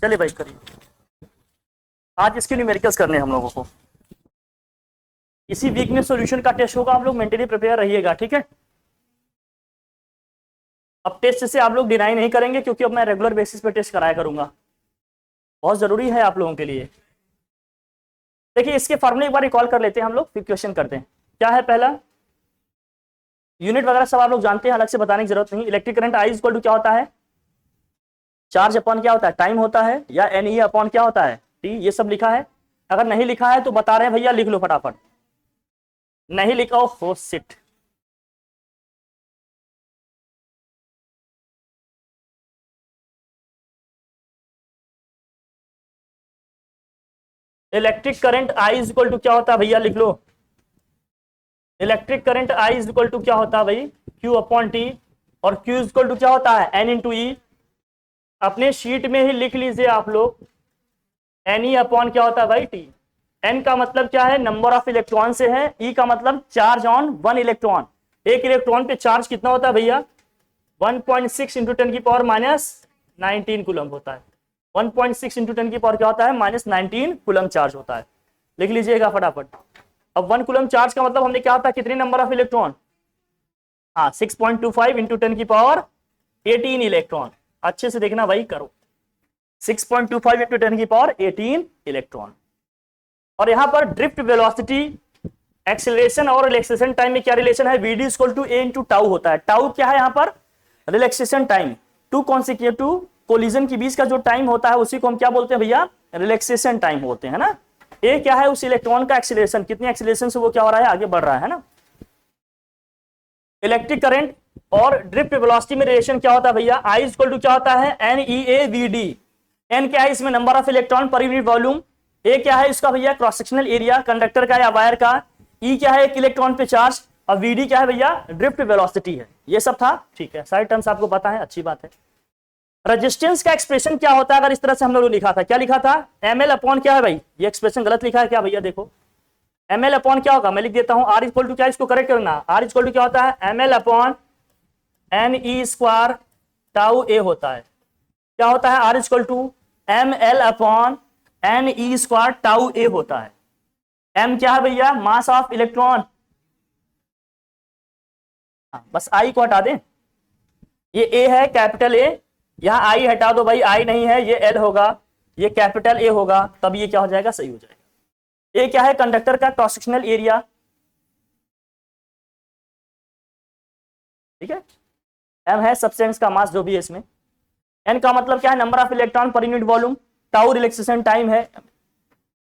चलिए भाई करिए। आज इसके न्यूमेरिकल्स करने हैं हम लोगों को। इसी वीक में सॉल्यूशन का टेस्ट होगा, आप लोग मेंटली प्रिपेयर रहिएगा, ठीक है। अब टेस्ट से आप लोग डिनाई नहीं करेंगे क्योंकि अब मैं रेगुलर बेसिस पे टेस्ट कराया करूंगा, बहुत जरूरी है आप लोगों के लिए। देखिए इसके फॉर्मूले एक बार रिकॉल कर लेते हैं हम लोग, फिर क्वेश्चन करते हैं। क्या है पहला, यूनिट वगैरह सब आप लोग जानते हैं, अलग से बताने की जरूरत नहीं। Electric current I equal to क्या होता है, चार्ज अपॉन क्या होता है, टाइम होता है, या एन ई अपॉन क्या होता है, टी। ये सब लिखा है, अगर नहीं लिखा है तो बता रहे हैं भैया लिख लो फटाफट। नहीं लिखा हो सिट। Electric current I is equal to क्या होता है भैया, लिख लो। Electric current I is equal to क्या होता है भाई, क्यू अपॉन टी, और क्यू इज इक्वल टू क्या होता है, एन इंटू ई। अपने शीट में ही लिख लीजिए आप लोग, एन ई अपॉन क्या होता है भाई, टी। एन का मतलब क्या है, नंबर ऑफ इलेक्ट्रॉन से है, ई का मतलब चार्ज ऑन वन इलेक्ट्रॉन। एक इलेक्ट्रॉन पे चार्ज कितना होता है भैया, 1.6 इंटू 10 की पावर माइनस 19 कूलम होता है। 1.6 इंटू 10 की पावर क्या होता है, माइनस 19 कूलम चार्ज होता है। लिख लीजिएगा फटाफट। अब 1 कूलम चार्ज का मतलब हमने क्या होता है, कितने नंबर ऑफ इलेक्ट्रॉन, हाँ 6.25 इंटू 10 की पावर 18 इलेक्ट्रॉन। अच्छे से देखना भाई, करो 6.25 इंटू 10 की पावर 18 इलेक्ट्रॉन। और यहां पर ड्रिफ्ट वेलोसिटी, एक्सेलरेशन और रिलैक्सेशन टाइम में क्या रिलेशन है, VD equal to A into tau होता है। टाउ क्या है यहाँ पर, relaxation time. Two consecutive collision के बीच का जो टाइम होता है उसी को हम क्या बोलते हैं भैया, रिलैक्सेशन टाइम बोलते हैं ना। ए क्या है, उस इलेक्ट्रॉन का एक्सीलरेशन, कितने एक्सीलरेशन से वो क्या हो रहा है, आगे बढ़ रहा है ना। इलेक्ट्रिक करंट और ड्रिफ्ट वेलोसिटी में रिलेशन क्या होता है भैया, आई इक्वल टू क्या होता है, N E A V D. N क्या है, इसमें number of electron per unit volume. A क्या है इसका भैया, क्रॉस सेक्शनल एरिया कंडक्टर का या वायर का। ई क्या है, एक इलेक्ट्रॉन पे चार्ज। और वी डी क्या है भैया, ड्रिफ्ट वेलोसिटी है। ये सब था, ठीक है, सारे टर्म्स आपको पता है, अच्छी बात है। रेजिस्टेंस का एक्सप्रेशन क्या होता है, अगर इस तरह से हम लोग लिखा था, क्या लिखा था, एम एल अपॉन क्या है भाई, ये एक्सप्रेशन गलत लिखा है क्या भैया, देखो एम एल अपॉन क्या होगा, मैं लिख देता हूं आर इक्वल टू क्या, इसको करेक्ट करना, आर इक्वल टू क्या होता है, M L upon N E square tau A होता है। क्या होता है, R equal to M L upon N E square tau A होता है। एम क्या है भैया, मास ऑफ इलेक्ट्रॉन, बस आई को हटा दें, ये ए है कैपिटल ए, यहां आई हटा दो भाई, आई नहीं है, ये एल होगा, ये कैपिटल ए होगा, तब ये क्या हो जाएगा, सही हो जाएगा। ए क्या है, कंडक्टर का क्रॉस सेक्शनल एरिया, ठीक है। एम है सब्सटेंस का मास जो भी है इसमें। एन का मतलब क्या है, number of electron per unit volume. Tau relaxation time है।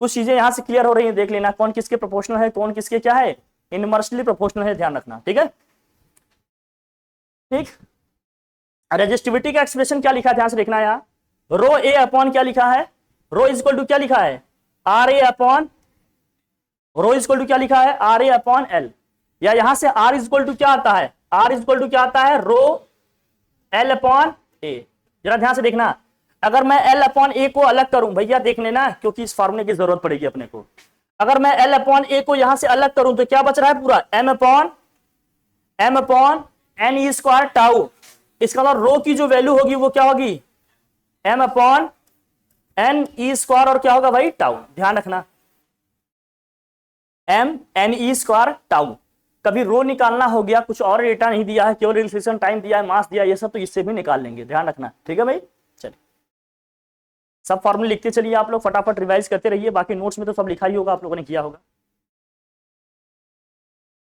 कुछ चीजें यहां से क्लियर हो रही है, देख लेना कौन किसके प्रोपोर्शनल है, कौन किसके क्या है, इनवर्सली प्रोपोर्शनल है, ध्यान रखना, ठीक है। ठीक, रेजिस्टिविटी का एक्सप्रेशन क्या लिखा है, ध्यान से देखना यहाँ, रो ए अपॉन क्या लिखा है, रो इज इक्वल टू क्या लिखा है, R A upon, rho is equal to क्या लिखा है, आर ए अपॉन एल। या यहां से आर इज इक्वल टू क्या आता है, आर इज इक्वल टू क्या आता है, रो एल अपॉन ए। जरा ध्यान से देखना, अगर मैं एल अपॉन ए को अलग करूं भैया, देख लेना क्योंकि इस फार्मूले की जरूरत पड़ेगी अपने को। अगर मैं एल अपॉन ए को यहां से अलग करूं तो क्या बच रहा है पूरा, M upon N E square tau. इसका मतलब रो की जो वैल्यू होगी वो क्या होगी, M upon N E square, और क्या होगा भाई, टाउ। ध्यान रखना, M N E square tau. कभी रो निकालना हो गया, कुछ और डेटा नहीं दिया है, केवल रिलेक्सेशन टाइम दिया है, मास दिया है, ये सब तो इससे भी निकाल लेंगे, ध्यान रखना, ठीक है भाई। चलिए सब फॉर्मूले लिखते चलिए आप लोग, फटाफट रिवाइज करते रहिए, बाकी नोट्स में तो सब लिखा ही होगा, आप लोगों ने किया होगा।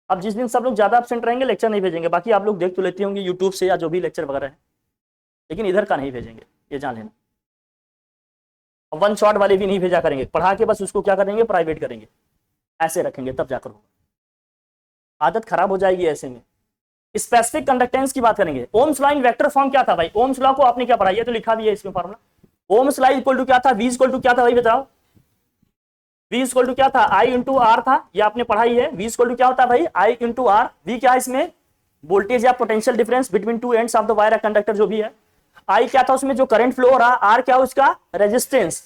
अब जिस दिन सब लोग ज्यादा एब्सेंट रहेंगे लेक्चर नहीं भेजेंगे, बाकी आप लोग देख तो लेते होंगे यूट्यूब से या जो भी लेक्चर वगैरह है, लेकिन इधर का नहीं भेजेंगे, ये जान लेना। वन शॉट वाले भी नहीं भेजा करेंगे, पढ़ा के बस उसको क्या करेंगे, प्राइवेट करेंगे, ऐसे रखेंगे, तब जाकर होगा। आदत खराब हो जाएगी ऐसे में। स्पेसिफिक कंडक्टेंस की बात करेंगे। Ohm's law in vector form क्या था भाई, ओम्स लॉ को आपने क्या पढ़ा, ये तो लिखा भी है इसमें formula. Ohm's law equal to क्या था, वी इक्वल टू क्या था भाई बताओ, वी इक्वल टू क्या था, आई इंटू आर था, ये आपने पढ़ाई है। वी इक्वल टू क्या होता है भाई, आई इंटू आर। वी क्या है इसमें, वोल्टेज या potential difference between two ends of the wire conductor जो भी है। आई क्या था उसमें जो करंट फ्लो हो रहा, आर क्या उसका रेजिस्टेंस।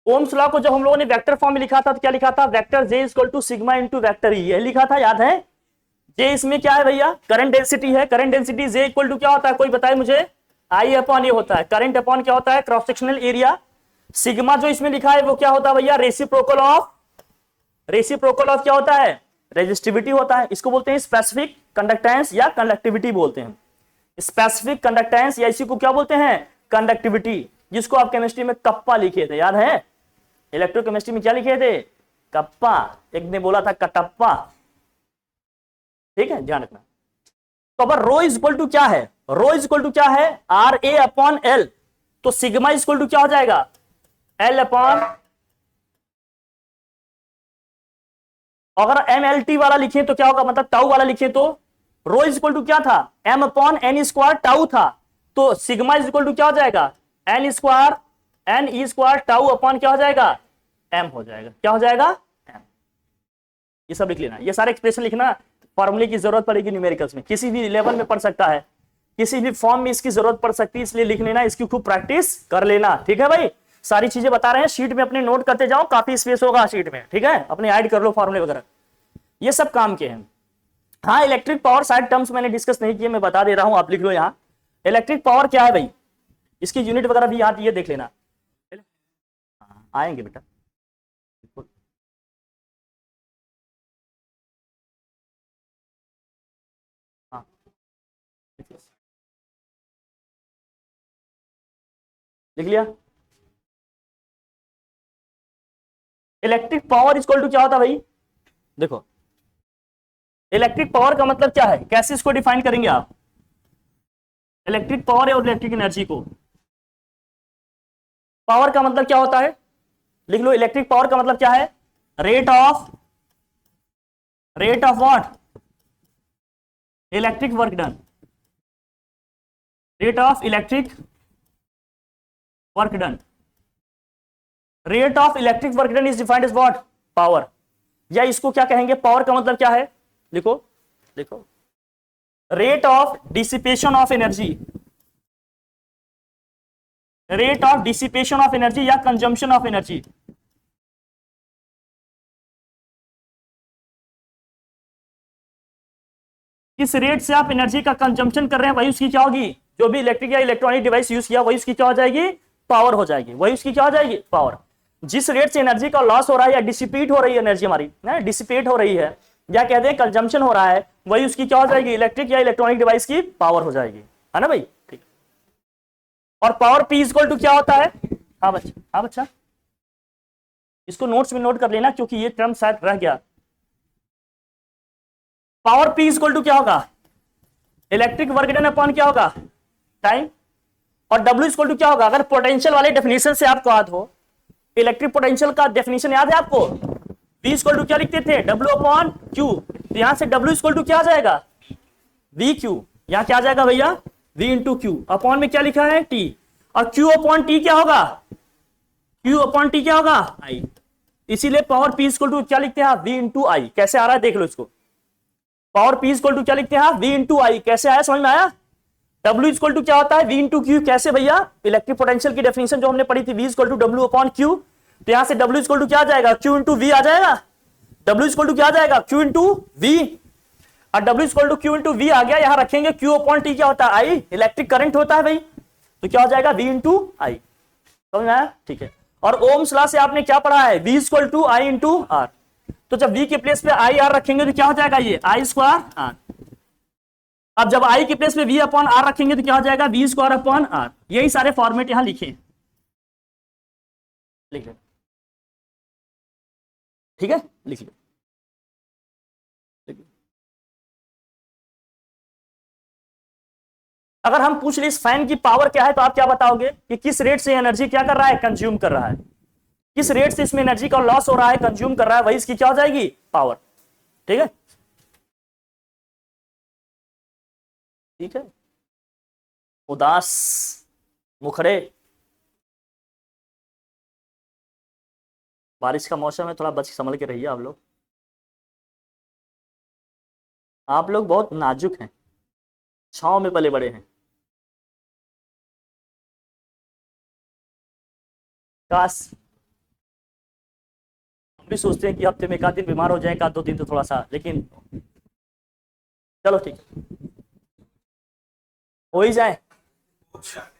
ओम्स लॉ को जब हम लोगों ने वेक्टर फॉर्म में लिखा था तो क्या लिखा था, vector J equal to sigma into vector E, ये लिखा था, याद है। जे इसमें क्या है भैया, करंट डेंसिटी है, current density J equal to क्या होता है, कोई बताए मुझे, आई अपॉन ये होता है, करंट अपॉन क्या होता है, क्रॉस सेक्शनल एरिया। सिग्मा जो इसमें लिखा है वो क्या होता है भैया, रेसिप्रोकल ऑफ क्या होता है, रेजिस्टिविटी होता है। इसको बोलते हैं स्पेसिफिक कंडक्टेंस या कंडक्टिविटी बोलते हैं। स्पेसिफिक कंडक्टेंस या इसी को क्या बोलते हैं, कंडक्टिविटी, जिसको आप केमिस्ट्री में कप्पा लिखे थे, याद है? इलेक्ट्रोकेमिस्ट्री में क्या लिखे थे, कप्पा, एक ने बोला था कटप्पा। ठीक है, ध्यान रखना। तो अब रो इज इक्वल टू क्या है, रो इज इक्वल टू क्या है, आर ए अपॉन एल। तो सिग्मा इज इक्वल टू क्या हो जाएगा, एल अपॉन, अगर एम एल टी वाला लिखे तो क्या होगा, मतलब टाउ वाला लिखे तो रो इज इक्वल टू क्या था, M upon N square tau था। तो सिग्मा इज इक्वल टू क्या हो जाएगा, N square N E square tau upon क्या हो जाएगा, एम हो जाएगा। क्या हो जाएगा, एम। ये सब लिख लेना, ये सारे एक्सप्रेशन लिखना, फॉर्मूले की जरूरत पड़ेगी न्यूमेरिकल्स में, किसी भी लेवल में पढ़ सकता है, किसी भी फॉर्म में इसकी जरूरत पड़ सकती है, इसलिए लिख लेना, इसकी खूब प्रैक्टिस कर लेना। ठीक है भाई, सारी चीजें बता रहे हैं, शीट में अपने नोट करते जाओ, काफी स्पेस होगा शीट में। ठीक है, अपने ऐड कर लो फॉर्मूले वगैरह, ये सब काम के हैं। हाँ, इलेक्ट्रिक पावर साइड टर्म्स मैंने डिस्कस नहीं किए, मैं बता दे रहा हूं, आप लिख लो यहाँ। इलेक्ट्रिक पावर क्या है भाई, इसकी यूनिट वगैरह भी याद, ये देख लेना। आएंगे बेटा, हाँ लिख लिया। इलेक्ट्रिक पावर इक्वल टू क्या होता है भाई, देखो इलेक्ट्रिक पावर का मतलब क्या है, कैसे इसको डिफाइन करेंगे आप, इलेक्ट्रिक पावर और इलेक्ट्रिक एनर्जी को। पावर का मतलब क्या होता है, लिख लो, इलेक्ट्रिक पावर का मतलब क्या है, rate of what, electric work done, rate of electric work done, rate of electric work done is defined as what, power. या इसको क्या कहेंगे, पावर का मतलब क्या है, लिखो लिखो, rate of dissipation of energy, rate of dissipation of energy या कंजम्पशन ऑफ एनर्जी। किस रेट से आप एनर्जी का कंजम्पशन कर रहे हैं, वही उसकी क्या होगी, जो भी इलेक्ट्रिक या इलेक्ट्रॉनिक डिवाइस यूज किया वही उसकी क्या हो जाएगी, पावर हो जाएगी, वही उसकी क्या हो जाएगी, पावर। जिस रेट से एनर्जी का लॉस हो रहा है या डिसिपेट हो रही है एनर्जी हमारी, डिसिपेट हो रही है या कहते हैं कंजम्पशन हो रहा है, वही उसकी क्या हो जाएगी, इलेक्ट्रिक या इलेक्ट्रॉनिक डिवाइस की पावर हो जाएगी, है ना भाई। ठीक। और पावर पी इक्वल टू क्या होता है, हाँ बच्चा, हाँ बच्चा, इसको नोट्स में नोट कर लेना क्योंकि ये टर्म शायद रह गया। पावर पी इक्वल टू क्या होगा, इलेक्ट्रिक वर्क डन अपॉन क्या होगा, टाइम। और डब्ल्यू इक्वल टू क्या होगा, अगर पोटेंशियल वाले डेफिनेशन से आपको याद हो, इलेक्ट्रिक पोटेंशियल का डेफिनेशन याद है आपको, V इक्वल टू क्या लिखते थे, W अपॉन Q। तो यहां से W इक्वल टू क्या आ जाएगा, वी क्यू। यहां क्या आ जाएगा भैया, V इंटू क्यू, अपॉन में क्या लिखा है T, और Q अपॉन T क्या होगा, Q अपॉन T क्या होगा, I। इसीलिए पावर P इक्वल टू क्या लिखते हैं, V इंटू आई। कैसे आ रहा है देख लो इसको, पावर P इक्वल टू क्या लिखते हैं, V इंटू आई। कैसे आया, समझ में आया। W इक्वल टू क्या होता है, V इंटू क्यू। कैसे भैया, इलेक्ट्रिक पोटेंशियल की डेफिनेशन जो हमने पढ़ी थी, V equal to W upon Q। तो यहां से W इक्वल टू क्या आ जाएगा, Q इंटू V आ जाएगा। W इक्वल टू क्या आ जाएगा, Q इंटू V। और W equal to Q into V आ गया, यहां रखेंगे Q अपॉन T क्या होता है, I, इलेक्ट्रिक करंट होता है भाई। तो क्या हो जाएगा, V इंटू I। समझ में आया, ठीक है। और ओम्स लॉ से आपने क्या पढ़ा है, V equal to I into R। तो जब V के प्लेस पे I R रखेंगे तो क्या हो जाएगा, ये I स्क्वायर R। अब जब I के प्लेस पे V अपॉन R रखेंगे तो क्या हो जाएगा, V स्क्वायर अपॉन R। यही सारे फॉर्मेट यहां लिखे, लिख ले, ठीक है, लिख लो। अगर हम पूछ ले इस फैन की पावर क्या है, तो आप क्या बताओगे कि किस रेट से एनर्जी क्या कर रहा है, कंज्यूम कर रहा है, किस रेट से इसमें एनर्जी का लॉस हो रहा है, कंज्यूम कर रहा है, वही इसकी क्या हो जाएगी, पावर। ठीक है, ठीक है। उदास मुखड़े, बारिश का मौसम है, थोड़ा बच संभल के रहिए आप लोग बहुत नाजुक हैं, छांव में पले बड़े हैं। काश हम भी सोचते हैं कि हफ्ते में एक आध दिन बीमार हो जाए, एक आध दो दिन तो थोड़ा सा, लेकिन चलो ठीक है, हो ही जाए,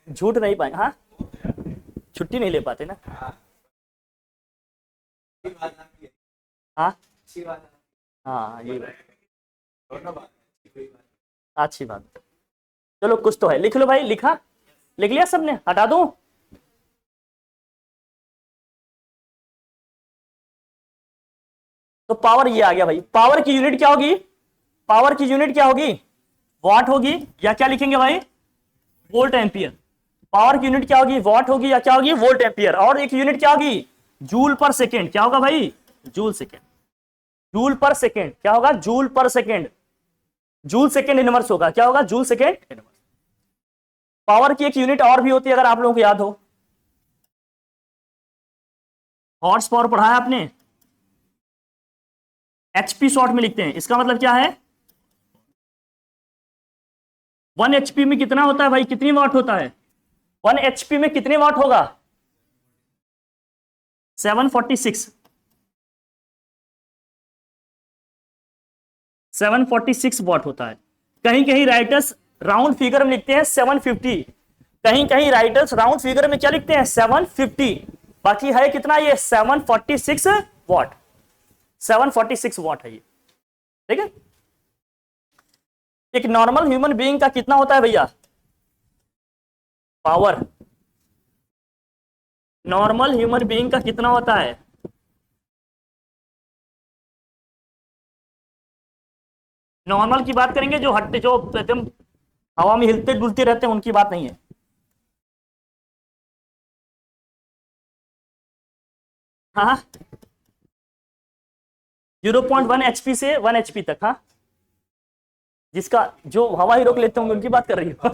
झूठ नहीं पाए, हाँ छुट्टी नहीं ले पाते ना। हाँ हाँ ये बात, अच्छी बात। चलो कुछ तो है, लिख लो भाई, लिखा, लिख लिया सबने, हटा दूं? तो पावर ये आ गया भाई, पावर की यूनिट क्या होगी, पावर की यूनिट क्या होगी, वॉट होगी, या क्या लिखेंगे भाई, वोल्ट एम्पियर। पावर की यूनिट क्या होगी, वॉट होगी या क्या होगी, वोल्ट एम्पियर। और एक यूनिट क्या होगी, जूल पर सेकेंड। क्या होगा भाई, जूल सेकेंड, जूल पर सेकेंड। क्या होगा, जूल पर सेकेंड, जूल सेकेंड इनवर्स होगा। क्या होगा, जूल सेकेंड इनवर्स। पावर की एक यूनिट और भी होती है, अगर आप लोगों को याद हो, हॉर्स पावर पढ़ा है आपने, एचपी शॉर्ट में लिखते हैं। इसका मतलब क्या है, 1 एचपी में कितना होता है भाई, कितनी वाट होता है, 1 एचपी में कितने वाट होगा, 746, 746 वाट होता है। कहीं कहीं राइटर्स राउंड फिगर में लिखते हैं 750, कहीं कहीं राइटर्स राउंड फिगर में क्या लिखते हैं, 750। बाकी है कितना, ये 746 वाट, 746 वाट है ये, ठीक है। एक नॉर्मल ह्यूमन बीइंग का कितना होता है भैया, पावर, नॉर्मल ह्यूमन बीइंग का कितना होता है, नॉर्मल की बात करेंगे, जो हट्टे, जो एकदम हवा में हिलते डुलते रहते हैं, उनकी बात नहीं है। हाँ 0.1 एचपी से 1 एचपी तक, हाँ जिसका जो हवा ही रोक लेते होंगे उनकी बात कर रही हो।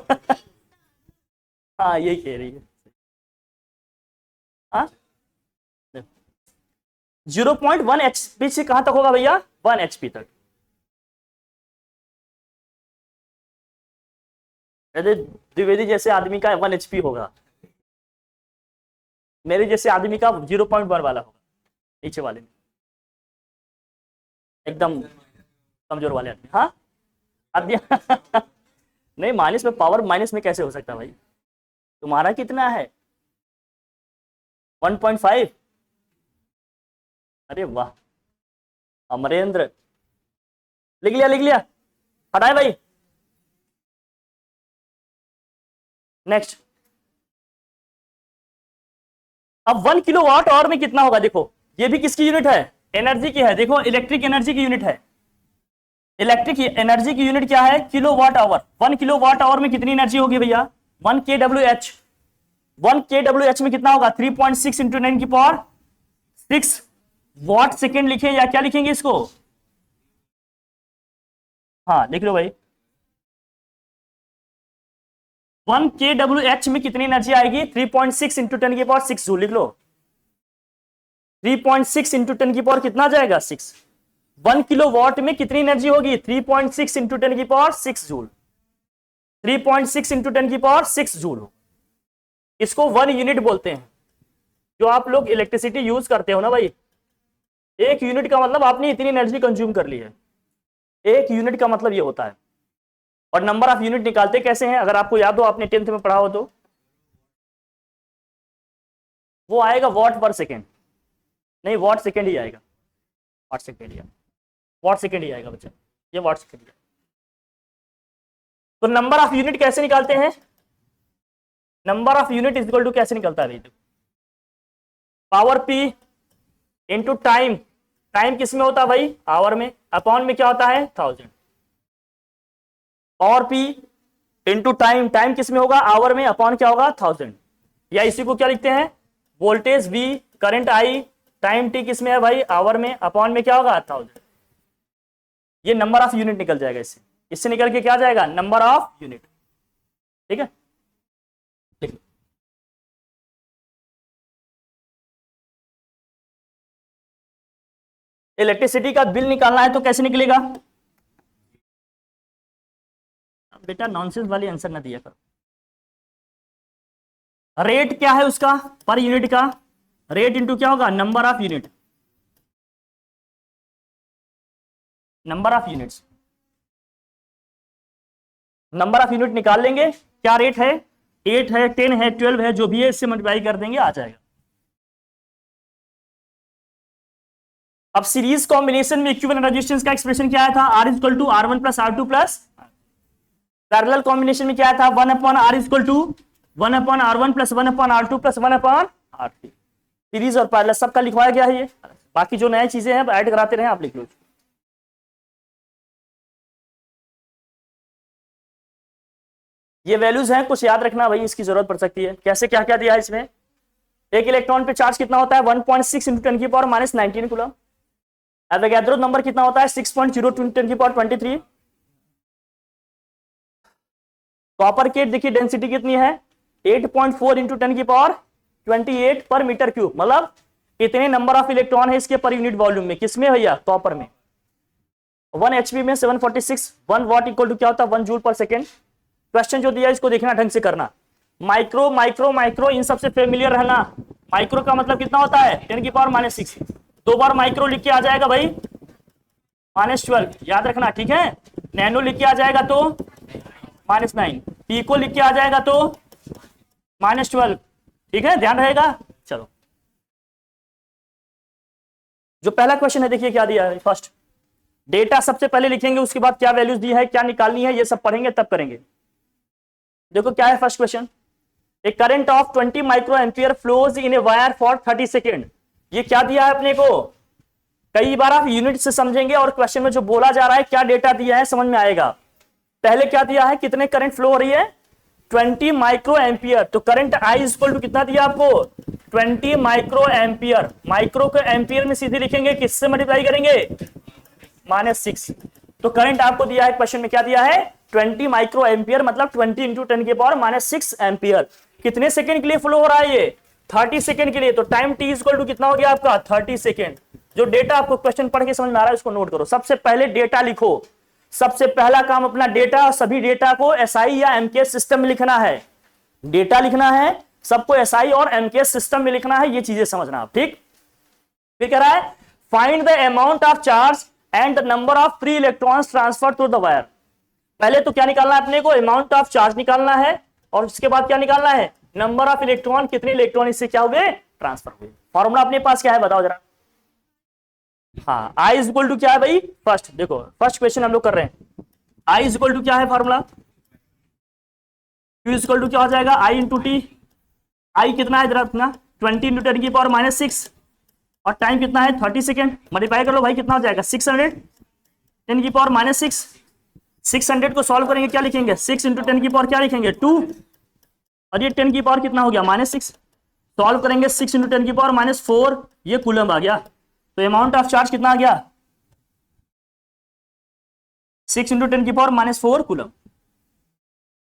हाँ यही कह रही है। हाँ 0.1 एचपी से कहां तक होगा भैया, 1 एचपी तक। यदि द्विवेदी जैसे आदमी का 1 एचपी होगा, मेरे जैसे आदमी का 0.1 वाला होगा, नीचे वाले में एकदम कमजोर वाले आदमी। हाँ अध्ययन नहीं, माइनस में, पावर माइनस में कैसे हो सकता है भाई, तुम्हारा कितना है, 1.5। अरे वाह अमरेंद्र, लिख लिया, लिख लिया, हटाए भाई। नेक्स्ट, अब 1 किलोवाट आवर में कितना होगा, देखो ये भी किसकी यूनिट है, एनर्जी की है। देखो इलेक्ट्रिक एनर्जी की यूनिट है, इलेक्ट्रिक एनर्जी की यूनिट क्या है, किलोवाट आवर। 1 किलोवाट आवर में कितनी एनर्जी होगी भैया, 1 kWh। 1 kWh में कितना होगा, 3.6 इंटू 9 की पावर 6 वाट सेकेंड लिखे, या क्या लिखेंगे इसको, हाँ लिख लो भाई। 1 kWh में कितनी एनर्जी आएगी, 3.6 इंटू 10 की पावर 6 जूल, लिख लो। 3.6 इंटू 10 की पावर कितना जाएगा, 6। 1 किलोवाट में कितनी एनर्जी होगी, 3.6 इंटू 10 की पावर 6 जूल, 3.6 इंटू 10 की पावर 6 जूल। इसको 1 यूनिट बोलते हैं। जो आप लोग इलेक्ट्रिसिटी यूज करते हो ना भाई, 1 यूनिट का मतलब आपने इतनी एनर्जी कंज्यूम कर ली है, 1 यूनिट का मतलब ये होता है। और नंबर ऑफ यूनिट निकालते कैसे हैं, अगर आपको याद हो, आपने 10th में पढ़ा हो तो, वो आएगा वॉट पर सेकेंड, नहीं वॉट सेकेंड ही आएगा, वॉट सेकेंड ही, वॉट सेकेंड ही आएगा बच्चा, ये वॉट सेकेंड। तो नंबर ऑफ यूनिट कैसे निकालते हैं, number of unit is equal to कैसे निकलता है, power P into time. Time किस में होता है भाई, आवर में, अपॉन में क्या होता है, 1000। Power P into time, time किस में होगा, आवर में, अपॉन क्या होगा, 1000। या इसी को क्या लिखते हैं, voltage V, current I, time T किस में है भाई, आवर में, अपॉन में क्या होगा, 1000। ये नंबर ऑफ यूनिट निकल जाएगा इससे, इससे निकल के क्या जाएगा, नंबर ऑफ यूनिट, ठीक है। इलेक्ट्रिसिटी का बिल निकालना है तो कैसे निकलेगा, बेटा नॉनसेंस वाली आंसर ना दिया करो। रेट क्या है उसका, पर यूनिट का, रेट इंटू क्या होगा, number of unit, number of units, number of unit निकाल लेंगे, क्या रेट है, 8 है, 10 है, 12 है, जो भी है इससे मल्टीप्लाई कर देंगे आ जाएगा। अब सीरीज कॉम्बिनेशन में इक्विवेलेंट रेजिस्टेंस का एक्सप्रेशन क्या आया था? R equal to R1 plus R2 plus. Parallel combination में क्या था? 1 upon R equal to 1 upon R1 plus 1 upon R2 plus 1 upon R3। Series और पैरेलल सबका लिखवाया गया है ये। बाकी जो नई चीजें हैं ऐड कराते रहे, आप लिख लो। ये वैल्यूज हैं, कुछ याद रखना भाई, इसकी जरूरत पड़ सकती है। कैसे, क्या क्या दिया है इसमें? एक इलेक्ट्रॉन पे चार्ज कितना होता है? 1.6 इंटू 10 की power minus 19 coulomb. Avogadro number कितना होता है? 6.02 इंटू 10 की पावर 23। कॉपर की देखिए डेंसिटी कितनी है? 8.4 इंटू 10 की पावर 28 पर मीटर क्यूब। मतलब इतने नंबर ऑफ इलेक्ट्रॉन है इसके पर यूनिट वॉल्यूम में। किसमें भैया? कॉपर में। 1 एचपी में 746। 1 वॉट इक्वल टू क्या होता है? 1 जूल पर सेकेंड। क्वेश्चन जो दिया इसको देखना, ढंग से करना। माइक्रो माइक्रो माइक्रो इन सबसे फेमिलियर रहना। माइक्रो का मतलब कितना होता है? 10 की पावर माइनस 6। 2 बार माइक्रो लिख के आ जाएगा भाई -12, याद रखना, ठीक है। नैनो लिख के आ जाएगा तो -9। पीको लिख के आ जाएगा तो -12, ठीक है, ध्यान रहेगा। चलो, जो पहला क्वेश्चन है देखिए क्या दिया है। फर्स्ट डेटा सबसे पहले लिखेंगे, उसके बाद क्या वैल्यूज दी है, क्या निकालनी है, ये सब पढ़ेंगे तब करेंगे। देखो क्या है first question. A current of 20 micro ampere flows in a wire for 30 second. ये क्या दिया है अपने को? कई बार आप यूनिट से समझेंगे और क्वेश्चन में जो बोला जा रहा है क्या डेटा दिया है समझ में आएगा। पहले क्या दिया है? कितने करंट फ्लो हो रही है? 20 माइक्रो एम्पियर। तो करंट आई इक्वल टू कितना दिया आपको? 20 माइक्रो एम्पियर। माइक्रो को एम्पियर में सीधे लिखेंगे, किससे मल्टीप्लाई करेंगे? -6। तो करंट आपको दिया है क्वेश्चन में, क्या दिया है? 20 माइक्रो एम्पियर, मतलब 20 इंटू 10 की पावर -6 एम्पियर। कितने सेकंड के लिए फ्लो हो रहा है ये? 30 सेकंड के लिए। तो टाइम टी इक्वल टू कितना हो गया आपका? 30 सेकंड। जो डेटा आपको क्वेश्चन पढ़ के समझ में आ रहा है उसको नोट करो। सबसे पहले डेटा लिखो। सबसे पहला काम अपना डेटा, और सभी डेटा को एसआई या एमकेएस सिस्टम में लिखना है। डेटा लिखना है, सबको एसआई और एमकेएस सिस्टम में लिखना है, ये चीजें समझना आप, ठीक। फिर कह रहा है find the amount of charge and the number of free electrons transfer through the wire. पहले तो क्या निकालना है अपने को? अमाउंट ऑफ चार्ज निकालना है, और उसके बाद क्या निकालना है? नंबर ऑफ इलेक्ट्रॉन, कितने इलेक्ट्रॉन इससे क्या हुए? ट्रांसफर हुए। फॉर्मूला अपने पास क्या है बताओ जरा। हाँ, आई इज इक्वल टू क्या है भाई? फर्स्ट देखो, फर्स्ट क्वेश्चन हम लोग कर रहे हैं। आई इज इक्वल टू क्या है formula? Q is equal to क्या हो जाएगा? आई इंटू टी। आई कितना है जरा अपना? 20 इंटू 10 की पावर -6, और टाइम कितना है? 30 सेकेंड। मल्टीप्लाई कर लो भाई, कितना हो जाएगा? 600 10 की पावर -6। 600 को सॉल्व करेंगे, क्या लिखेंगे? 6 इंटू 10 की पावर क्या लिखेंगे? 2। और ये 10 की पावर कितना हो गया? -6। सॉल्व करेंगे 6 इंटू 10 की पावर -4, ये कूलम आ गया। तो अमाउंट ऑफ चार्ज कितना आ गया? 6 इंटू 10 की पावर -4 कूलम।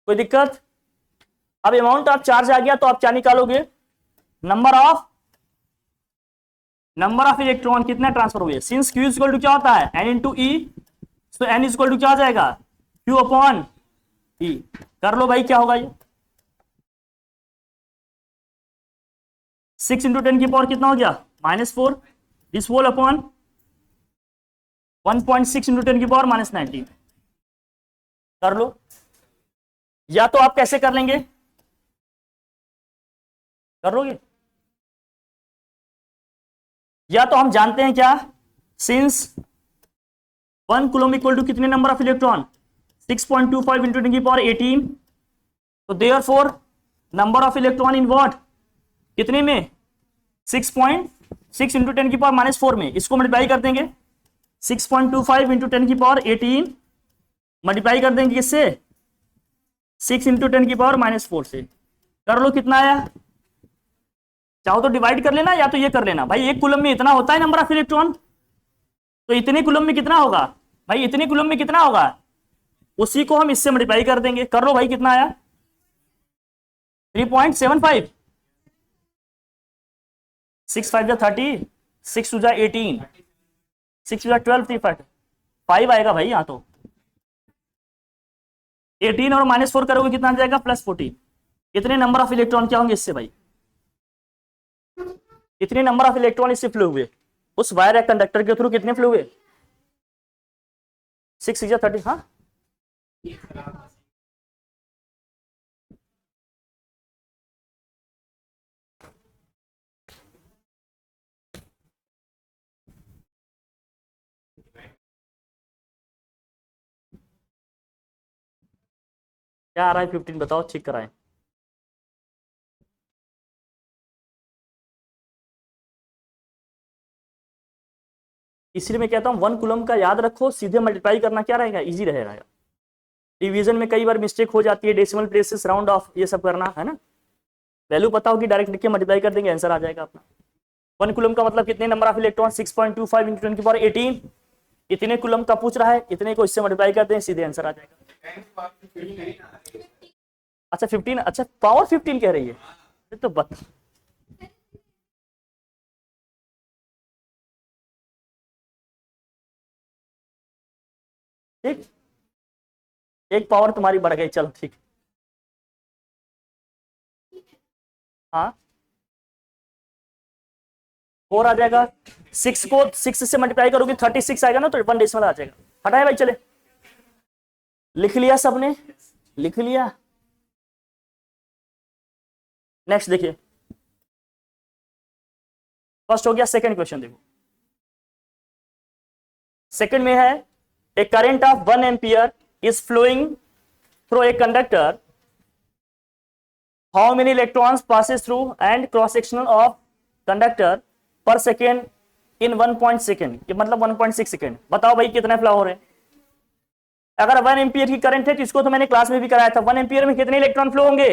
कोई दिक्कत? अब अमाउंट ऑफ चार्ज आ गया तो आप क्या निकालोगे? नंबर ऑफ इलेक्ट्रॉन कितना ट्रांसफर हुए। सिंस Q इक्वल टू क्या होता है? N इंटू ई, तो N इक्वल टू क्या हो जाएगा? Q upon E। कर लो भाई, क्या होगा ये? 6 इंटू 10 की पावर कितना हो गया? -4। दिस होल अपॉन 1.6 इंटू 10 की पावर -19। कर लो। या तो आप कैसे कर लेंगे? कर लोगे? या तो हम जानते हैं क्या, सिंस 1 कूलम इक्वल टू कितने नंबर ऑफ इलेक्ट्रॉन? 6.25 इंटू 10 की पावर 18। तो therefore number of electron in what? कितने में? 6.6 इंटू 10 की पावर -4 में। इसको मल्टीप्लाई कर देंगे 6.25 इंटू 10 की पावर 18, मल्टीप्लाई कर देंगे किससे? 6 इंटू 10 की पावर -4 से। कर लो, कितना आया? चाहो तो डिवाइड कर लेना, या तो ये कर लेना। भाई एक कूलम में इतना होता है नंबर ऑफ इलेक्ट्रॉन, तो इतने कूलम में कितना होगा? भाई इतने कूलम में कितना होगा? उसी को हम इससे मल्टीप्लाई कर देंगे। कर लो भाई, कितना आया? 3.75। 6 5 30, 6 2 18, 6 2 12, 3 5 आएगा भाई यहाँ तो। 18 और -4 करोगे कितना आ जाएगा? +14। इतने नंबर ऑफ इलेक्ट्रॉन क्या होंगे इससे भाई? इतने नंबर ऑफ इलेक्ट्रॉन इससे फ्लो हुए उस वायर या कंडक्टर के थ्रू। कितने फ्लो हुए? 6 6 30। हाँ, क्या आ रहा है 15 बताओ, चेक कराएं। इसलिए मैं कहता हूं 1 कूलम का याद रखो, सीधे मल्टीप्लाई करना क्या रहेगा, इजी रहेगा। डिवीजन में कई बार मिस्टेक हो जाती है, डेसिमल प्लेसेस, राउंड ऑफ, ये सब करना है ना। वैल्यू पता होगी, डायरेक्ट लिख के मल्टीप्लाई कर देंगे, आंसर आ जाएगा अपना। 1 कूलम का मतलब कितने नंबर ऑफ इलेक्ट्रॉन, 6.25 इंटू 10 की पावर 18। इतने कूलम का पूछ रहा है, इतने को इससे मल्टीप्लाई करते हैं, सीधे आंसर आ जाएगा। अच्छा 15, अच्छा पावर 15 कह रही है, तो बता। ठीक, एक पावर तुम्हारी बढ़ गई, चलो ठीक। हाँ 4 आ जाएगा, 6 को 6 से मल्टीप्लाई करोगे 36 आएगा ना, तो 1 डेसिमल आ जाएगा। हटाए भाई, चले, लिख लिया सबने, लिख लिया। नेक्स्ट देखिए, फर्स्ट हो गया, सेकंड क्वेश्चन देखो। सेकंड में है, a current of 1 ampere is flowing through a conductor, how many electrons passes through and cross sectional of conductor per second in 1 second, मतलब 1.6 सेकेंड। बताओ भाई कितने फ्लो हो रहे हैं। अगर 1 एम्पियर की करंट है तो इसको तो मैंने क्लास में भी कराया था, 1 एम्पियर में कितने इलेक्ट्रॉन फ्लो होंगे,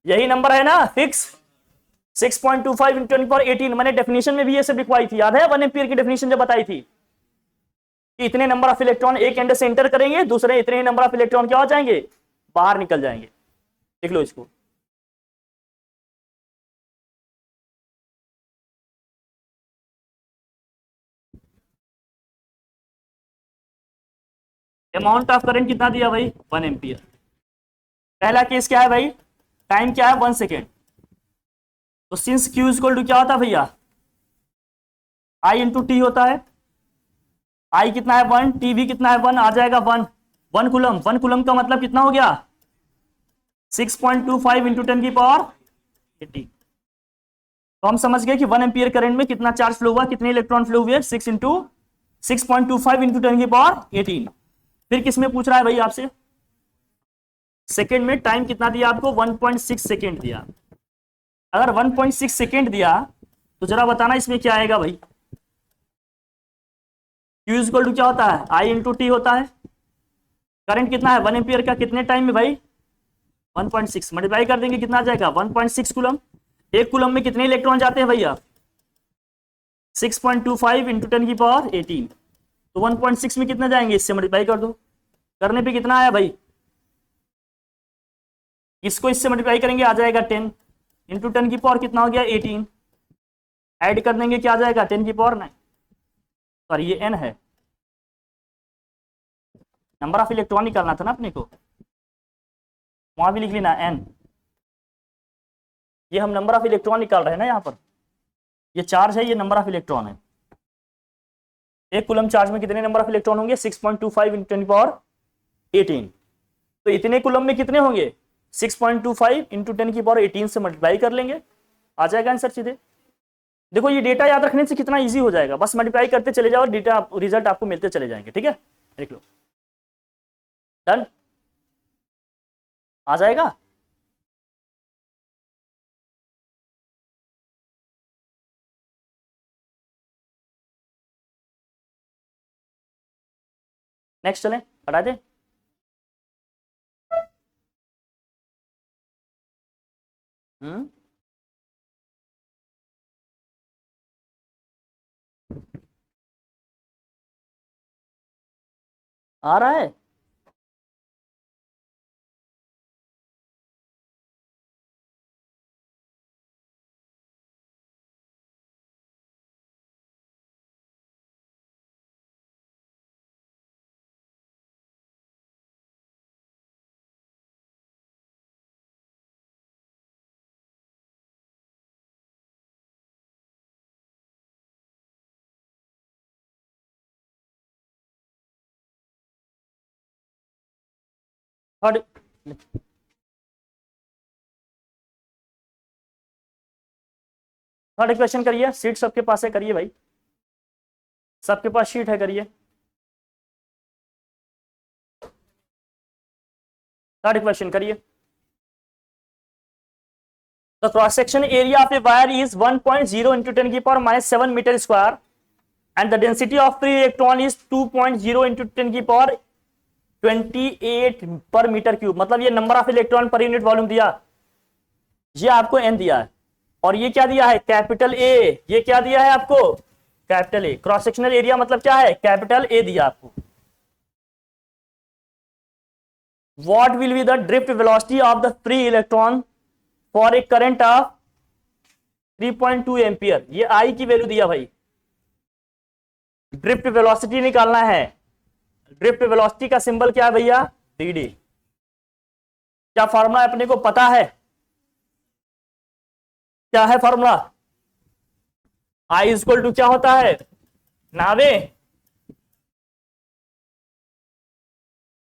यही नंबर है ना फिक्स, 6.25 इंटू 10⁻18। मैंने डेफिनेशन में भी ये सब लिखवाई थी, याद है 1 एम्पियर की डेफिनेशन जब बताई थी कि इतने नंबर ऑफ इलेक्ट्रॉन एक एंड से एंटर करेंगे, दूसरे इतने नंबर ऑफ इलेक्ट्रॉन क्या हो जाएंगे, बाहर निकल जाएंगे। लिख लो इसको। अमाउंट ऑफ करंट कितना दिया भाई, 1 एम्पियर। पहला केस क्या है भाई, टाइम क्या है 1 सेकेंड। तो सिंस Q इक्वल टू क्या होता है भैया, I इंटू टी होता है। I कितना है 1, टी भी कितना है 1, आ जाएगा 1। 1 कूलम, 1 कूलम का मतलब कितना हो गया, 6.25 इंटू 10 की पावर 80। तो हम समझ गए कि 1 एम्पियर करंट में कितना चार्ज फ्लो हुआ, कितने इलेक्ट्रॉन फ्लो हुए, 6 इंटू 6.25 इंटू 10 की पावर 18। फिर किसमें पूछ रहा है भाई आपसे, सेकेंड में टाइम कितना दिया आपको, 1.6 सेकेंड दिया। अगर 1.6 सेकेंड दिया तो जरा बताना इसमें क्या आएगा भाई। Q इक्वल टू क्या होता है, I इंटू टी होता है। करंट कितना है 1 एम्पियर का, कितने टाइम में भाई, 1.6 मल्टीप्लाई कर देंगे, कितना आ जाएगा 1.6 कूलम। एक कूलम में कितने इलेक्ट्रॉन जाते हैं भैया, 6.25 इंटू 10 की पावर 18। तो 1.6 में कितना जाएंगे, इससे मल्टीप्लाई कर दो, करने पे कितना आया भाई, इसको इससे मल्टीप्लाई करेंगे आ जाएगा 10 इंटू 10 की पावर कितना हो गया 18। ऐड कर देंगे क्या आ जाएगा 10 की पावर 9, सॉरी ये n है, नंबर ऑफ इलेक्ट्रॉन निकालना था ना अपने को, वहां भी लिख लेना n। ये हम नंबर ऑफ इलेक्ट्रॉन निकाल रहे हैं ना यहाँ पर, ये चार्ज है, ये नंबर ऑफ इलेक्ट्रॉन है। एक कूलम चार्ज में कितने नंबर ऑफ इलेक्ट्रॉन होंगे, 6.25 इंटू 10 की पावर 18। तो इतने कूलम में कितने होंगे, 6.25 इंटू 10 की पावर 18 से मल्टीप्लाई कर लेंगे, आ जाएगा आंसर सीधे। देखो ये डेटा याद रखने से कितना इजी हो जाएगा, बस मल्टीप्लाई करते चले जाओ, डेटा रिजल्ट आपको मिलते चले जाएंगे। ठीक है, देख लो, डन, आ जाएगा। नेक्स्ट चलें, हटा दे। हम्म, आ रहा है। थर्ड, थर्ड क्वेश्चन करिए, सीट सबके पास है, करिए भाई, सबके पास शीट है, करिए। थर्ड क्वेश्चन करिए। The cross section area of a wire is 1.0 into 10 की power -7 metre square and the density of free electron is 2.0 into 10 की पावर 28 पर मीटर क्यूब। मतलब ये number of electron per unit volume दिया, ये आपको n दिया है, और ये क्या दिया है कैपिटल ए, ये क्या दिया है आपको capital A. Cross sectional area मतलब क्या है कैपिटल ए दिया आपको। What will be the drift velocity of the free electron for a current of 3.2 ampere. ये आई की वैल्यू दिया भाई, ड्रिफ्ट वेलोसिटी निकालना है। ड्रिफ्ट वेलोसिटी का सिंबल क्या है भैया डी। क्या फॉर्मूला अपने को पता है, क्या है फॉर्मूला? आई इक्वल टू क्या होता है नावे,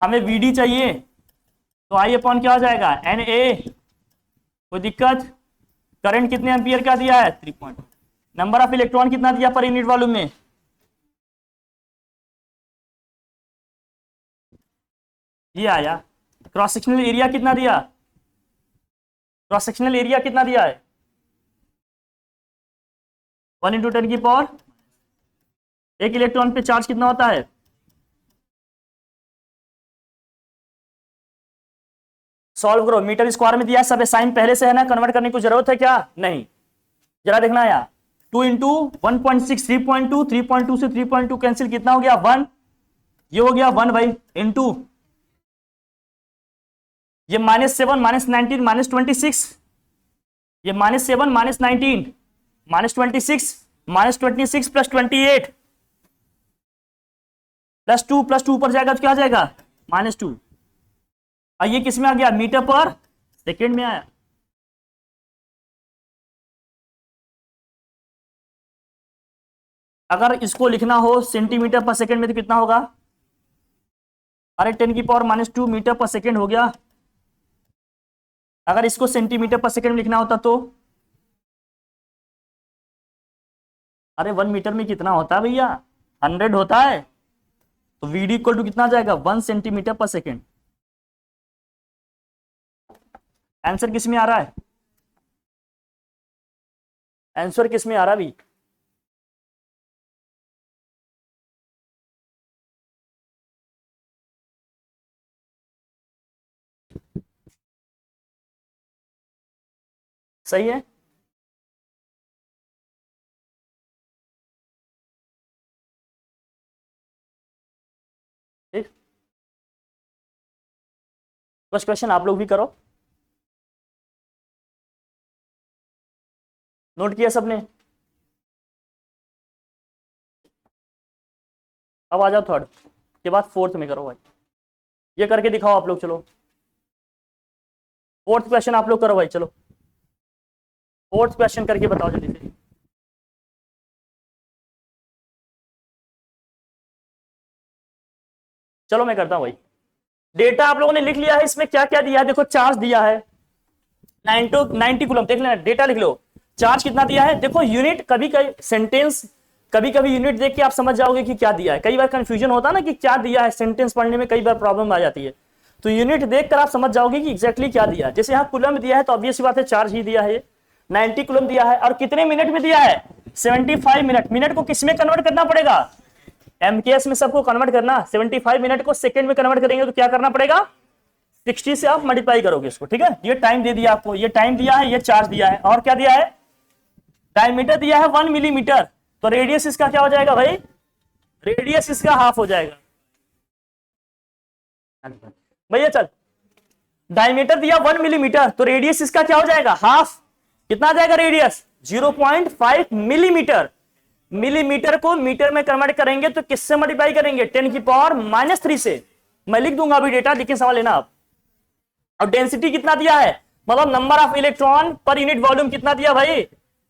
हमें वीडी चाहिए तो आई अपॉन क्या हो जाएगा एन ए। कोई दिक्कत? करंट कितने एम्पियर का दिया है 3. नंबर ऑफ इलेक्ट्रॉन कितना दिया पर यूनिट वॉल्यूम में, ये आया। क्रॉस सेक्शनल एरिया कितना दिया, क्रॉस सेक्शनल एरिया कितना दिया है 1 × 10 की पावर। एक इलेक्ट्रॉन पे चार्ज कितना होता है, सॉल्व करो। मीटर स्क्वायर में दिया सब साइन पहले से है ना, कन्वर्ट करने की जरूरत है क्या? नहीं। जरा देखना यार 2 × 1.6 3.2, 3.2 से 3.2 कैंसिल, कितना हो गया 1, ये हो गया 1 भाई इंटू ये -7 -19 -26, ये -7 -19 -26 -26 प्लस 28 प्लस 2 प्लस 2 ऊपर जाएगा तो क्या आ जाएगा -2। और ये किस में आ गया मीटर पर सेकेंड में आया। अगर इसको लिखना हो सेंटीमीटर पर सेकेंड में तो कितना होगा, अरे 10 की पावर -2 मीटर पर सेकेंड हो गया। अगर इसको सेंटीमीटर पर सेकेंड लिखना होता तो, अरे 1 मीटर में कितना होता है भैया 100 होता है, तो वीडी इक्वल टू कितना जाएगा 1 सेंटीमीटर पर सेकेंड। आंसर किस में आ रहा है, आंसर किस में आ रहा है भी? सही है। फर्स्ट क्वेश्चन आप लोग भी करो, नोट किया सबने? अब आ जाओ थर्ड के बाद फोर्थ में करो भाई, ये करके दिखाओ आप लोग। चलो फोर्थ क्वेश्चन आप लोग करो भाई, चलो फोर्थ क्वेश्चन करके बताओ जल्दी से। चलो मैं करता हूं भाई। डेटा आप लोगों ने लिख लिया है, इसमें क्या क्या दिया है देखो। चार्ज दिया है 90 कूलम, देख लेना डेटा लिख लो। चार्ज कितना दिया है देखो, यूनिट कभी कभी सेंटेंस, कभी कभी यूनिट देख के आप समझ जाओगे कि क्या दिया है। कई बार कंफ्यूजन होता है ना कि क्या दिया है, सेंटेंस पढ़ने में कई बार प्रॉब्लम आ जाती है, तो यूनिट देखकर आप समझ जाओगे कि एग्जैक्टली क्या दिया है। जैसे यहाँ कूलम दिया है तो ऑब्वियस बात है चार्ज ही दिया है, 90 कूलम दिया है, और कितने मिनट में दिया है 75 मिनट। मिनट को किस में कन्वर्ट करना पड़ेगा, एमकेएस में सबको कन्वर्ट करना। 75 मिनट को सेकंड में कन्वर्ट करेंगे तो क्या करना पड़ेगा 60 से आप मल्टीप्लाई करोगे इसको, ठीक है। ये टाइम दे दिया आपको, ये टाइम दिया है, ये चार्ज दिया है, और क्या दिया है डायमीटर दिया है 1 मिलीमीटर, तो रेडियस इसका क्या हो जाएगा भाई, रेडियस इसका हाफ हो जाएगा भैया। चल डायमीटर दिया 1 मिलीमीटर, तो रेडियस इसका क्या हो जाएगा हाफ। कितना आ जाएगा रेडियस 0.5 मिलीमीटर। मिलीमीटर को मीटर में कन्वर्ट करेंगे तो किससे मल्टीप्लाई करेंगे 10 की पावर -3 से। मैं लिख दूंगा अभी डेटा, लेकिन समझ लेना आप। और डेंसिटी कितना दिया है, मतलब number of electron per unit volume कितना दिया भाई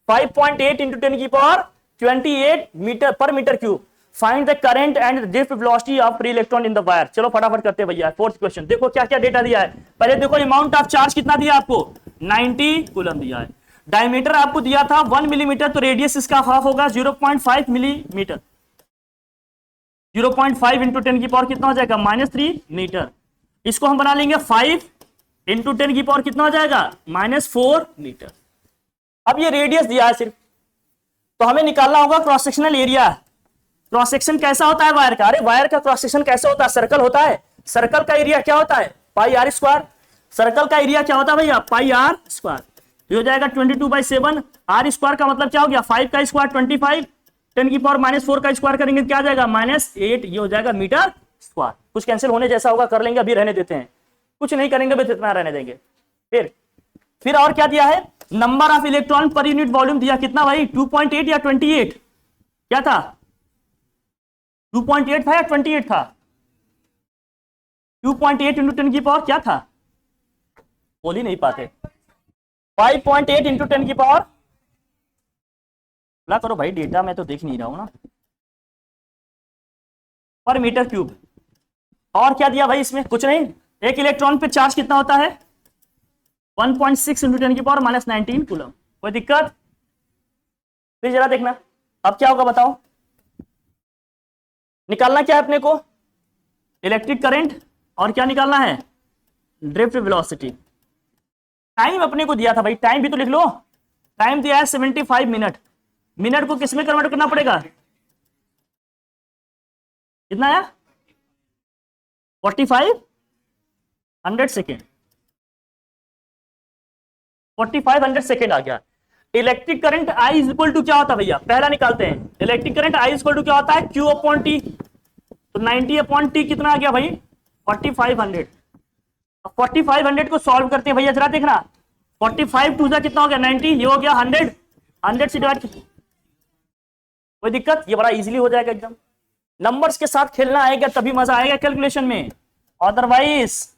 5.8 × 10 की power 28 metre per metre cube. Find the current and drift velocity of free electron in the wire. चलो फटाफट करते हैं भैया फोर्थ क्वेश्चन। देखो क्या क्या डेटा दिया है। पहले देखो अमाउंट ऑफ चार्ज कितना दिया आपको 90 कूलम दिया है। डायमीटर आपको दिया था 1 मिलीमीटर, तो रेडियस इसका हाफ होगा 0.5 मिलीमीटर। 0.5 × 10 की पावर कितना हो जाएगा -3 मीटर। इसको हम बना लेंगे 5 इंटू 10 की पावर कितना हो जाएगा, -4 मीटर। अब ये रेडियस दिया है सिर्फ, तो हमें निकालना होगा cross sectional area. Cross section कैसा होता है वायर का, अरे वायर का क्रॉस सेक्शन कैसा होता है, सर्कल होता है, सर्कल का एरिया क्या होता है, पाई आर स्क्वायर। सर्कल का एरिया क्या होता है भैया, पाई आर स्क्वायर। तो हो जाएगा 22/7। आर स्क्वायर का मतलब क्या हो गया, 5 का स्क्वायर 25, 10 की पावर -4 का स्क्वायर करेंगे क्या आ जाएगा, -8। ये हो जाएगा मीटर स्क्वायर। कुछ कैंसिल होने जैसा होगा कर लेंगे, अभी रहने देते हैं, कुछ नहीं करेंगे, बस इतना रहने देंगे। फिर और क्या दिया है, number of electron per unit volume दिया कितना भाई, 2.8 या 28, क्या था, 2.8 था या 28 था, 2.8 इंटू 10 की पावर क्या था, बोल ही नहीं पाते, 5.8 इंटू 10 की पावर, ना करो भाई, डेटा मैं तो देख नहीं रहा हूं ना, पर मीटर क्यूब। और क्या दिया भाई इसमें, कुछ नहीं, एक इलेक्ट्रॉन पे चार्ज कितना होता है, 1.6 इंटू 10 की पावर -19 कूलम। कोई दिक्कत, फिर जरा देखना अब क्या होगा बताओ। निकालना क्या है अपने को, इलेक्ट्रिक करंट, और क्या निकालना है, ड्रिफ्ट वेलोसिटी। टाइम अपने को दिया था भाई, टाइम भी तो लिख लो, टाइम दिया है 75 मिनट। मिनट को किस में कन्वर्ट करना पड़ेगा, कितना है, 4500 सेकेंड, 4500 सेकेंड आ गया। Electric current I is equal to क्या होता है भैया, पहला निकालते हैं, electric current I is equal to क्या होता है, क्यू अपॉन टी। तो 90/T कितना आ गया भाई, 4500। 4500 को सॉल्व करते हैं भैया, जरा देखना, 45 टू जा कितना हो गया 90, ये हो गया 100, 100 से डिवाइड। कोई दिक्कत, ये बड़ा इजीली हो जाएगा एकदम। नंबर्स के साथ खेलना आएगा तभी मजा आएगा कैलकुलेशन में, अदरवाइज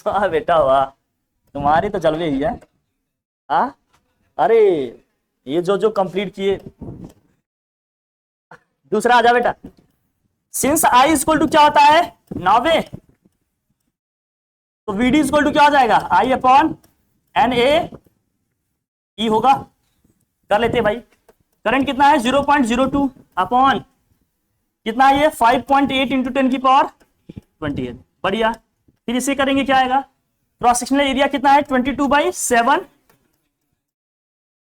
वाह बेटा वाह, तुम्हारी तो जलवे ही है। अरे ये जो जो कंप्लीट किए, दूसरा आ जा बेटा। सिंस आई इक्वल टू क्या होता है, 90, तो वीडी इक्वल टू क्या हो जाएगा, आई अपॉन एन ए ई होगा। कर लेते भाई, करंट कितना है 0.02 अपॉन कितना है ये 5.8 इंटू 10 की पावर 28, बढ़िया। फिर इसे करेंगे क्या आएगा, क्रॉस सेक्शनल एरिया कितना है 22/7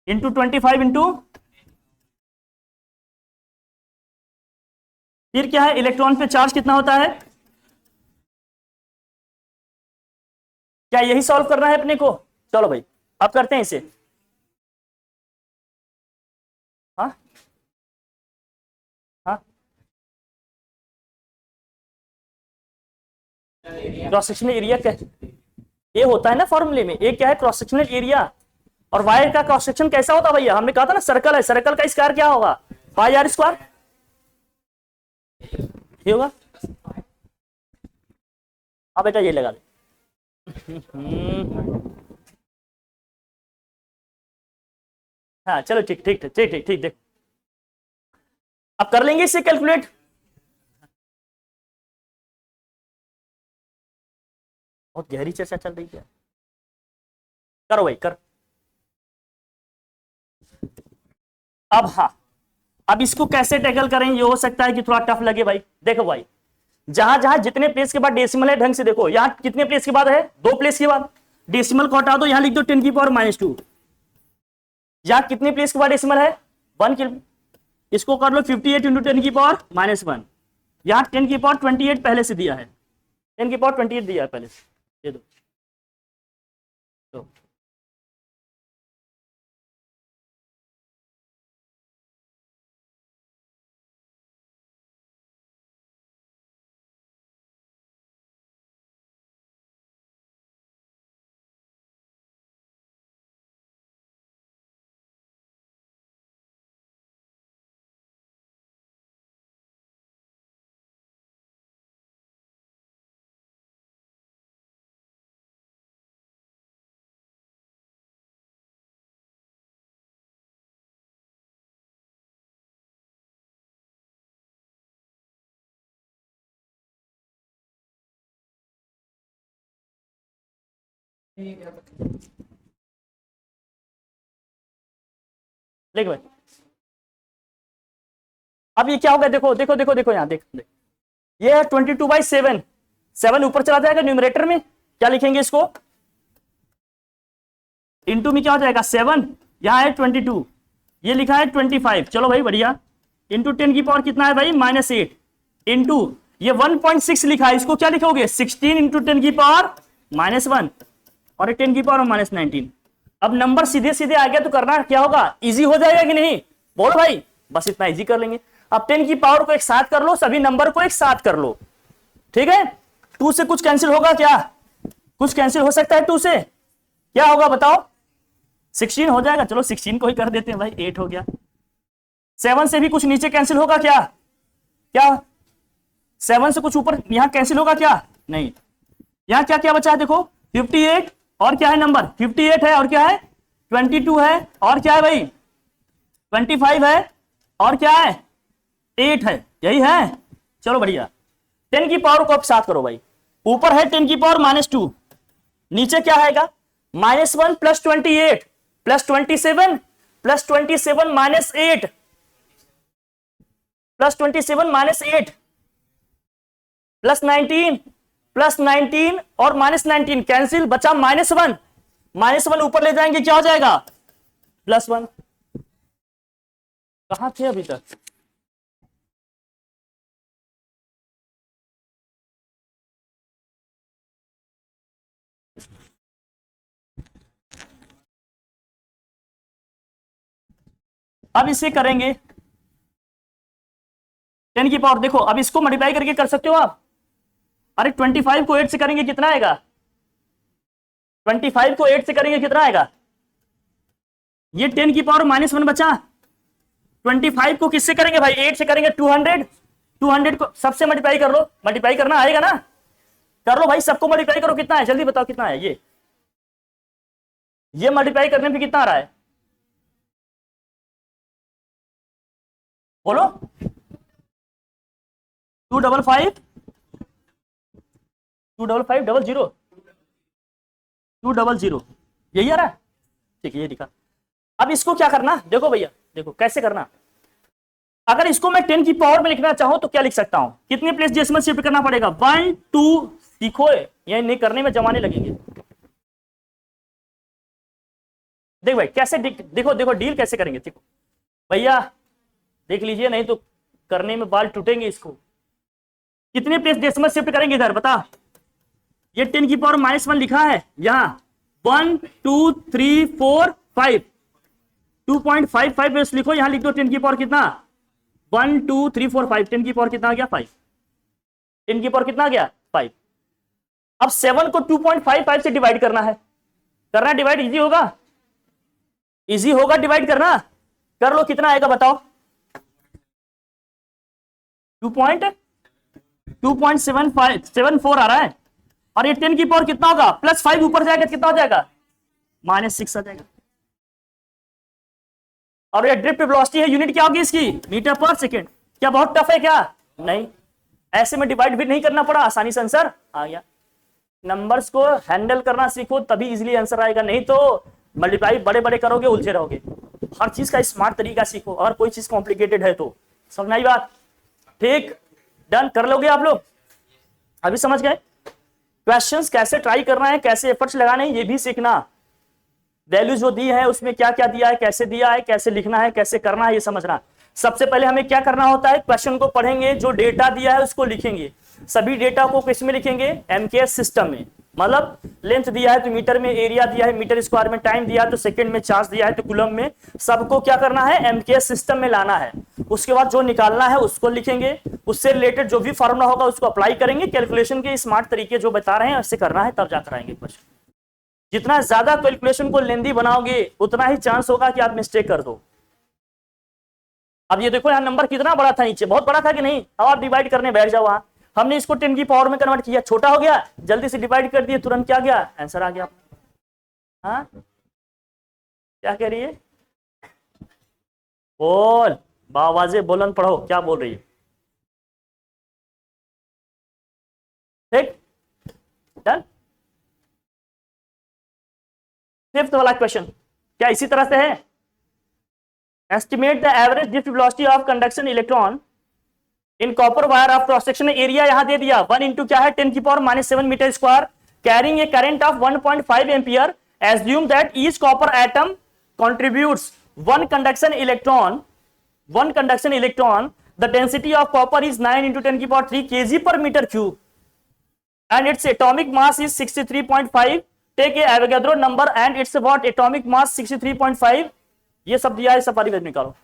इंटू 25 इंटू, फिर क्या है, इलेक्ट्रॉन पे चार्ज कितना होता है, क्या यही सॉल्व करना है अपने को, चलो भाई अब करते हैं इसे। हाँ हाँ, क्रॉस सेक्शनल एरिया क्या ये होता है ना फॉर्मूले में, एक क्या है क्रॉस सेक्शनल एरिया, और वायर का क्रॉस सेक्शन कैसा होता है भैया, हमने कहा था ना सर्कल है, सर्कल का स्क्वायर क्या होगा, पाई आर स्क्वायर, ये होगा। हाँ बेटा ये लगा दे। हाँ चलो ठीक ठीक ठीक ठीक ठीक, देख अब कर लेंगे इससे कैलकुलेट। बहुत गहरी चर्चा चल रही है, करो भाई कर। अब हाँ, अब इसको कैसे टैकल करें, ये हो सकता है कि थोड़ा टफ लगे भाई। देखो भाई, जहां जहां जितने प्लेस के बाद डेसिमल है ढंग से देखो, यहां कितने प्लेस के बाद है, 2 प्लेस के बाद, डेसिमल को हटा दो, यहां लिख दो 10 की पावर -2। यहां कितने प्लेस के बाद डेसिमल है, 1 के, इसको कर लो 58 इंटू 10 की पावर -1। यहां 10 की पावर 28 पहले से दिया है, 10 की पावर 28 दिया है पहले से, दे दो तो। देख भाई अब ये क्या होगा, देखो देखो देखो देखो यहाँ देखो, ये है 22/7, 7 ऊपर चला जाएगा न्यूमरेटर में, क्या लिखेंगे इसको, इंटू में क्या हो जाएगा 7, यहाँ है 22, ये लिखा है 25, चलो भाई बढ़िया, इंटू 10 की पावर कितना है भाई -8, इंटू ये 1.6 लिखा है, इसको क्या लिखोगे 16 इंटू 10 की पावर -1 और 10 की पावर -19। अब नंबर सीधे सीधे आ गया तो करना क्या होगा, इजी हो जाएगा कि नहीं, बोलो भाई, बस इतना इजी कर लेंगे। अब 10 की पावर को एक साथ कर लो, सभी नंबर को एक साथ कर लो, ठीक है। 2 से कुछ कैंसिल होगा क्या, कुछ कैंसिल हो सकता है 2 से, क्या होगा बताओ, 16 हो जाएगा, चलो 16 को ही कर देते हैं भाई, 8 हो गया। 7 से भी कुछ नीचे कैंसिल होगा क्या, क्या 7 से कुछ ऊपर यहां कैंसिल होगा क्या, नहीं। यहां क्या क्या बचा है देखो, 58 और क्या है नंबर 58 है, और क्या है 22 है, और क्या है भाई 25 है, और क्या है 8 है, यही है, चलो बढ़िया। 10 की पावर को अब साथ करो भाई, ऊपर है 10 की पावर -2, नीचे क्या आएगा -1 plus 28 plus 27 plus 27 -8 plus 27 -8 plus 19 plus 19 और -19 कैंसिल, बचा -1, -1 ऊपर ले जाएंगे क्या हो जाएगा +1। कहां थे अभी तक, अब इसे करेंगे 10 की पावर, देखो अब इसको मल्टीप्लाई करके कर सकते हो आप, अरे 25 को 8 से करेंगे कितना आएगा, 25 को 8 से करेंगे कितना आएगा, ये 10 की पावर -1 बचा, 25 को किससे करेंगे भाई 8 से करेंगे 200, 200 को सबसे मल्टीप्लाई कर लो, मल्टीप्लाई करना आएगा ना, कर लो भाई, सबको मल्टीप्लाई करो, कितना है जल्दी बताओ कितना है, ये मल्टीप्लाई करने पे कितना आ रहा है, बोलो 255 255 200 यही आ रहा है, ठीक है ये दिखा। अब इसको क्या करना, देखो भैया देखो कैसे करना, अगर इसको मैं 10 की पावर में लिखना चाहूं तो क्या लिख सकता हूं, कितने प्लेस डेसिमल शिफ्ट करना पड़ेगा, 1 2, सीखो ये नहीं करने में जमाने लगेंगे। देख भाई कैसे देखो देखो डील कैसे करेंगे, देखो भैया देख लीजिए, नहीं तो करने में बाल टूटेंगे। इसको कितने प्लेस डेसिमल शिफ्ट करेंगे इधर बता, ये 10 की पावर -1 लिखा है यहां, 1 2 3 4 5, 2.55 बेस लिखो, यहां लिख दो 10 की पावर कितना, 1 2 3 4 5, 10 की पावर कितना आ गया 5, 10 की पावर कितना आ गया 5। अब 7 को 2.55 से डिवाइड करना है, करना डिवाइड इजी होगा, इजी होगा डिवाइड करना, कर लो कितना आएगा बताओ, 2.74 आ रहा है, और ये 10 की पावर कितना होगा +5 ऊपर जाएगा कितना हो जाएगा -6 आ जाएगा। और ये ड्रिफ्ट वेलोसिटी है, यूनिट क्या होगी इसकी मीटर पर सेकेंड, क्या बहुत टफ है क्या, नहीं, ऐसे में डिवाइड भी नहीं करना पड़ा, आसानी से आंसर आ गया। नंबर्स को हैंडल करना सीखो तभी इजीली आंसर आएगा, नहीं तो मल्टीप्लाई बड़े बड़े करोगे उलझे रहोगे। हर चीज का स्मार्ट तरीका सीखो, और कोई चीज कॉम्प्लिकेटेड है तो समझ में आई बात, ठीक डन कर लोगे आप लोग, अभी समझ गए। क्वेश्चंस कैसे ट्राई करना है, कैसे एफर्ट्स लगाने हैं ये भी सीखना, वैल्यू जो दी है उसमें क्या क्या दिया है, कैसे दिया है, कैसे लिखना है, कैसे करना है ये समझना। सबसे पहले हमें क्या करना होता है, क्वेश्चन को पढ़ेंगे, जो डेटा दिया है उसको लिखेंगे, सभी डेटा को किस में लिखेंगे एमकेएस सिस्टम में, मतलब लेंथ दिया है तो मीटर में, एरिया दिया है मीटर स्क्वायर में, टाइम दिया है तो सेकंड में, चार्ज दिया है तो कूलम में, सबको क्या करना है एमकेएस सिस्टम में लाना है। उसके बाद जो निकालना है उसको लिखेंगे, उससे रिलेटेड जो भी फॉर्मूला होगा उसको अप्लाई करेंगे, कैलकुलेशन के स्मार्ट तरीके जो बता रहे हैं उससे करना है, तब जाकर आएंगे क्वेश्चन। जितना ज्यादा कैलकुलेशन को लेंदी बनाओगे उतना ही चांस होगा कि आप मिस्टेक कर दो। अब ये देखो यहाँ नंबर कितना बड़ा था, नीचे बहुत बड़ा था कि नहीं, अब आप डिवाइड करने बैठ जाओ, वहां हमने इसको 10 की पावर में कन्वर्ट किया, छोटा हो गया, जल्दी से डिवाइड कर दिए, तुरंत क्या गया आंसर आ गया। हाँ क्या कह रही है, बोल बावाजे बुलंद पढ़ो, क्या बोल रही है, ठीक डन। फिफ्थ वाला क्वेश्चन क्या इसी तरह से है, estimate the average drift velocity of conduction electron in copper wire of cross section area यहां दे दिया 1 इंटू क्या है 10⁻⁷ metre square, carrying a current of 1.5 ampere, assume that each copper atom contributes one conduction electron, the density of copper is 9 into 10⁻³ kg per meter cube and its atomic mass is 63.5. take a Avogadro number and its what atomic mass 63.5. ये सब दिया है, सब परिवेश निकालो।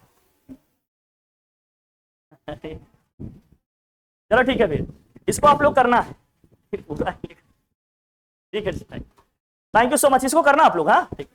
चलो ठीक है, फिर इसको आप लोग करना है ठीक है, थैंक यू सो मच, इसको करना आप लोग। हाँ ठीक।